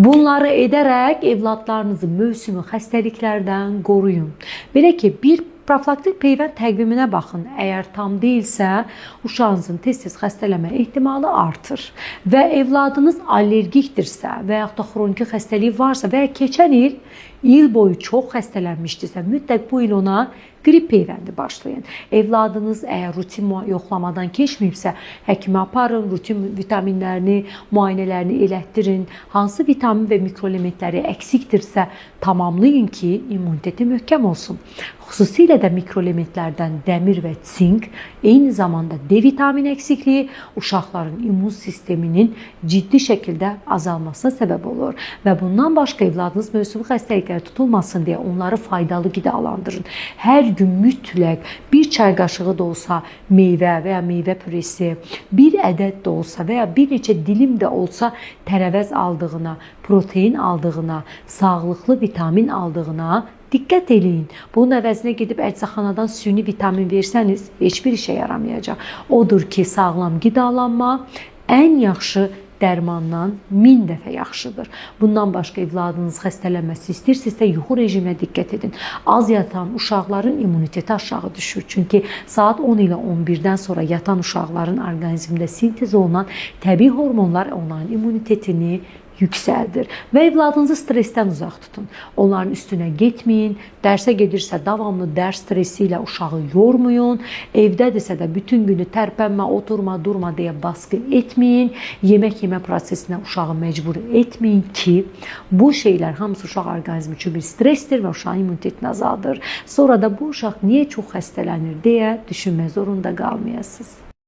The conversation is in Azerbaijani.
Bunları edərək evladlarınızı mövsümi xəstəliklərdən qoruyun. Belə ki, bir profilaktik peyvənd təqviminə baxın. Əgər tam deyilsə, uşağınızın tez-tez xəstələnmə ehtimalı artır. Və evladınız allergikdirsə və yaxud da xroniki xəstəliyi varsa və ya keçən il boyu çox xəstələnmişdirsə, mütləq bu il ona qrip peyvəndi başlayın. Evladınız əgər rutin yoxlamadan keçməyibsə, həkimə aparın, rutin vitaminlərini, müayinələrini elətdirin. Hansı vitamin və mikroelementləri əksikdirsə, tamamlayın ki, immuniteti möhkəm olsun. Xüsusilə də mikroelementlərdən dəmir və sink, eyni zamanda D vitamini əksikliyi uşaqların immun sisteminin ciddi şəkildə azalmasına səbəb olur. Və bundan başqa evladınız mövsümi xəstəliklərə tutulmasın deyə onları faydalı qidalandırın. Hər gün mütləq bir çay qaşığı da olsa meyvə və ya meyvə püresi, bir ədəd də olsa və ya bir neçə dilim də olsa tərəvəz aldığına, protein aldığına, sağlıqlı vitamin aldığına diqqət eləyin. Bunun əvəzinə gedib əczaxanadan süni vitamin versəniz, heç bir işə yaramayacaq. Odur ki, sağlam qidalanma ən yaxşı dərmandan 1000 dəfə yaxşıdır. Bundan başqa evladınız xəstələnməsi istəyirsinizsə, yuxu rejiminə diqqət edin. Az yatan uşaqların immuniteti aşağı düşür. Çünki saat 10 ilə 11-dən sonra yatan uşaqların orqanizmində sintez olunan təbii hormonlar onların immunitetini yüksəldir. Və evladınızı stressdən uzaq tutun. Onların üstünə getməyin. Dərsə gedirsə, davamlı dərs stresi ilə uşağı yormayın. Evdədirsə də bütün günü tərpənmə, oturma, durma deyə baskı etməyin. Yemək yemə prosesinə uşağı məcbur etməyin ki, bu şeylər hamısı uşaq orqanizmi üçün bir stressdir və uşağın immunitetini azaldır. Sonra da bu uşaq niyə çox xəstələnir deyə düşünmək zorunda qalmayasınız.